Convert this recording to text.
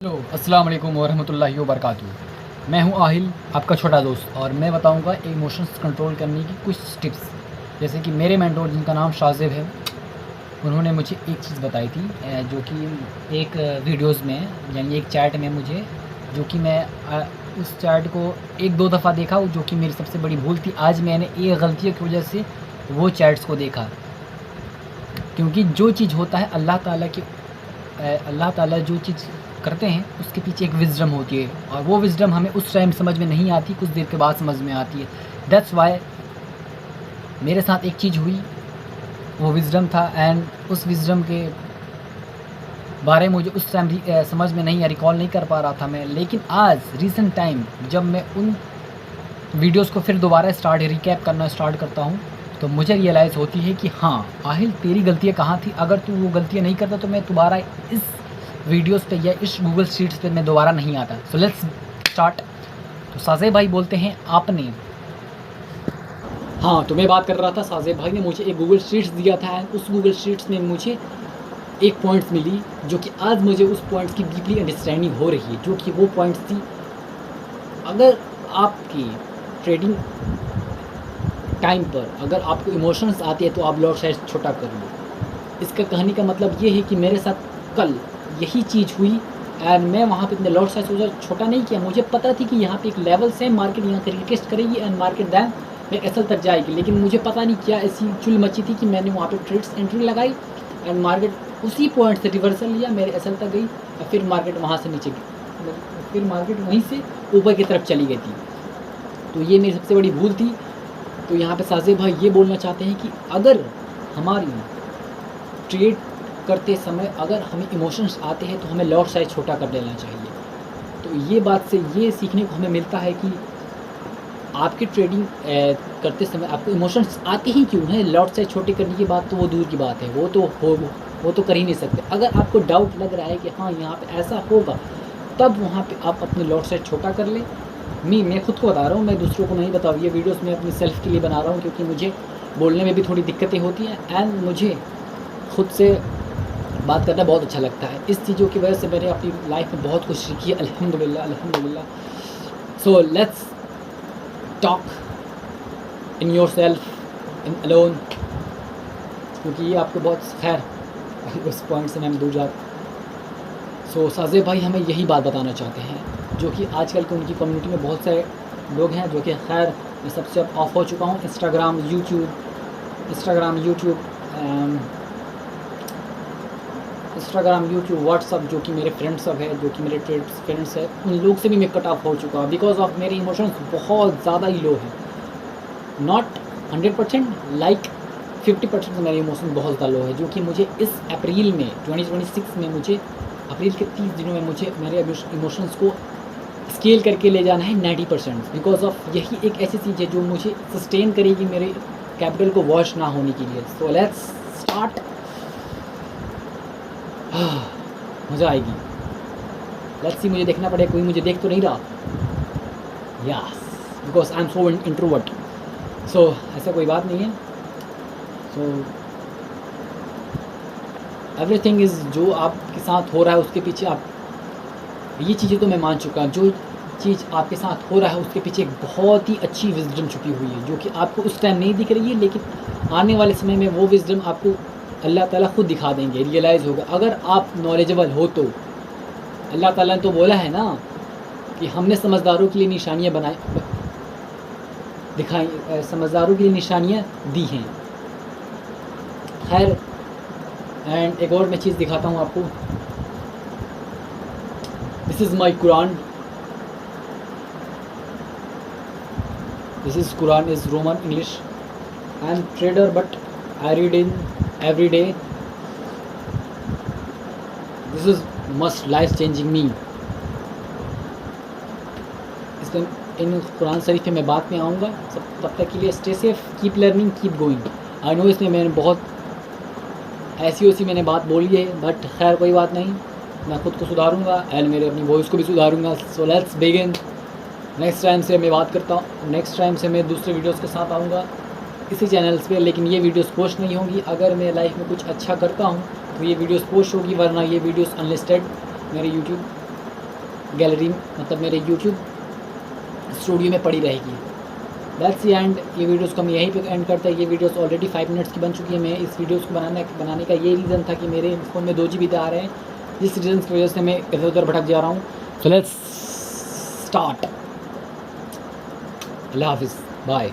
Hello अस्सलाम वालेकुम वरहमतुल्लाहि वबरकातुहू। मैं हूं आहिल, आपका छोटा दोस्त, और मैं बताऊंगा इमोशंस कंट्रोल करने की कुछ टिप्स। जैसे कि मेरे मेंटोर जिनका नाम शाज़िब है, उन्होंने मुझे एक चीज़ बताई थी, जो कि एक वीडियोस में, यानी एक चैट में मुझे, जो कि मैं उस चैट को एक दो दफ़ा देखा, जो कि मेरी सबसे बड़ी भूल थी। आज मैंने एक गलती की वजह से वो चैट्स को देखा, क्योंकि जो चीज़ होता है अल्लाह ताला जो चीज़ करते हैं उसके पीछे एक विज़डम होती है, और वो विज़डम हमें उस टाइम समझ में नहीं आती, कुछ देर के बाद समझ में आती है। दैट्स वाई मेरे साथ एक चीज़ हुई, वो विज़डम था, एंड उस विज़डम के बारे में मुझे उस टाइम समझ में नहीं, रिकॉल नहीं कर पा रहा था मैं। लेकिन आज रिसेंट टाइम जब मैं उन वीडियोस को फिर दोबारा रिकैप करना स्टार्ट करता हूँ, तो मुझे रियलाइज़ होती है कि हाँ आहिल, तेरी गलतियाँ कहाँ थी। अगर तू वो गलतियाँ नहीं करता तो मैं दोबारा इस वीडियोस पे या इस गूगल शीट्स पे मैं दोबारा नहीं आता। So let's start. तो साज़े भाई बोलते हैं आपने, हाँ, तो मैं बात कर रहा था, साज़े भाई ने मुझे एक गूगल शीट्स दिया था, एंड उस गूगल शीट्स में मुझे एक पॉइंट्स मिली, जो कि आज मुझे उस पॉइंट्स की डीपली अंडरस्टैंडिंग हो रही है। जो कि वो पॉइंट्स थी, अगर आपकी ट्रेडिंग टाइम पर अगर आपको इमोशंस आती है तो आप लॉट साइज छोटा कर लो। इसका कहने का मतलब ये है कि मेरे साथ कल यही चीज़ हुई, एंड मैं वहाँ पे अपने लॉट साइज छोटा नहीं किया। मुझे पता थी कि यहाँ पे एक लेवल से मार्केट यहाँ से रिटेस्ट करेगी, एंड मार्केट दैन मैं एसल तक जाएगी। लेकिन मुझे पता नहीं क्या ऐसी चुल मची थी कि मैंने वहाँ पे ट्रेड्स एंट्री लगाई, एंड मार्केट उसी पॉइंट से रिवर्सल लिया, मेरे एसल तक गई, और फिर मार्केट वहाँ से नीचे गई, फिर मार्केट वहीं से ऊपर की तरफ चली गई थी। तो ये मेरी सबसे बड़ी भूल थी। तो यहाँ पे साज़िब भाई ये बोलना चाहते हैं कि अगर हमारी ट्रेड करते समय अगर हमें इमोशंस आते हैं तो हमें लॉट साइज छोटा कर देना चाहिए। तो ये बात से ये सीखने को हमें मिलता है कि आपकी ट्रेडिंग करते समय आपको इमोशंस आते ही क्यों हैं। लॉट साइज छोटे करने की बात तो वो दूर की बात है, वो तो कर ही नहीं सकते। अगर आपको डाउट लग रहा है कि हाँ यहाँ पे ऐसा होगा, तब वहाँ पे आप अपने लॉट साइज छोटा कर लें। मैं खुद को बता रहा हूँ, मैं दूसरों को नहीं बता रहा। ये वीडियोस मैं अपनी सेल्फ़ के लिए बना रहा हूँ, क्योंकि मुझे बोलने में भी थोड़ी दिक्कतें होती हैं, एंड मुझे खुद से बात करना बहुत अच्छा लगता है। इस चीज़ों की वजह से मैंने अपनी लाइफ में बहुत कुछ सीखी है, अल्हम्दुलिल्लाह अल्हम्दुलिल्लाह। So let's talk in your self in alone, क्योंकि ये आपको बहुत खैर उस पॉइंट से मैं दूर जाता। सो साज़िब भाई हमें यही बात बताना चाहते हैं, जो कि आजकल के उनकी कम्युनिटी में बहुत सारे लोग हैं, जो कि खैर मैं सबसे अब ऑफ हो चुका हूँ। इंस्टाग्राम, यूट्यूब, व्हाट्सअप, जो कि मेरे फ्रेंड्स सब है, जो कि मेरे ट्रेड फ्रेंड्स है, उन लोग से भी मैं कट ऑफ हो चुका हूँ, बिकॉज ऑफ मेरे इमोशंस बहुत ज़्यादा ही लो है। नॉट 100%, लाइक 50% मेरे इमोशन बहुत ज़्यादा लो है, जो कि मुझे इस अप्रैल में 2026 में, मुझे अप्रैल के 30 दिनों में मुझे मेरे इमोशंस को स्केल करके ले जाना है 90%, बिकॉज ऑफ यही एक ऐसी चीज़ है जो मुझे सस्टेन करेगी मेरे कैपिटल को वॉश ना होने के लिए। So let's start. मज़ा आएगी। लेट्स सी, मुझे देखना पड़ेगा कोई मुझे देख तो नहीं रहा। Yes, because I am so introvert. So ऐसा कोई बात नहीं है। सो एवरीथिंग इज़, जो आपके साथ हो रहा है उसके पीछे आप, ये चीज़ें तो मैं मान चुका हूँ, जो चीज़ आपके साथ हो रहा है उसके पीछे एक बहुत ही अच्छी विज़डम छुपी हुई है, जो कि आपको उस टाइम नहीं दिख रही है, लेकिन आने वाले समय में वो विज़डम आपको अल्लाह ताला खुद दिखा देंगे, रियलाइज़ होगा। अगर आप नॉलेजेबल हो तो अल्लाह ताला ने तो बोला है ना कि हमने समझदारों के लिए निशानियाँ दिखाई, समझदारों के लिए निशानियाँ दी हैं। खैर, एंड एक और मैं चीज़ दिखाता हूँ आपको। This is my Quran. This is Quran is Roman English. I am trader, but I read in every day. This is must life changing me. इसमें इन कुरान शरीफ पे मैं बाद में आऊँगा। तब तक के लिए stay safe, keep learning, keep going. I know इसमें मैंने बहुत ऐसी मैंने बात बोली है, बट खैर कोई बात नहीं, मैं खुद को सुधारूंगा, एंड मेरे अपनी वॉइस को भी सुधारूंगा। So let's begin. Next time से मैं बात करता हूँ, नेक्स्ट टाइम से मैं दूसरे वीडियोस के साथ आऊँगा इसी चैनल्स पे, लेकिन ये वीडियोस पोस्ट नहीं होंगी। अगर मैं लाइफ में कुछ अच्छा करता हूँ तो ये वीडियोस पोस्ट होगी, वरना ये वीडियोस अनलिस्टेड मेरे यूट्यूब गैलरी मतलब मेरे यूट्यूब स्टूडियो में पड़ी रहेगी। That's the end. ये वीडियोस को हम यहीं पे एंड करते हैं। ये वीडियोस ऑलरेडी 5 मिनट्स की बन चुकी है। मैं इस वीडियोस को बनाने का ये रीज़न था कि मेरे फ़ोन में 2 GB आ रहे हैं, जिस रीज़न की वजह से मैं इधर उधर भटक जा रहा हूँ। So let's start. अल्लाह हाफिज़, बाय।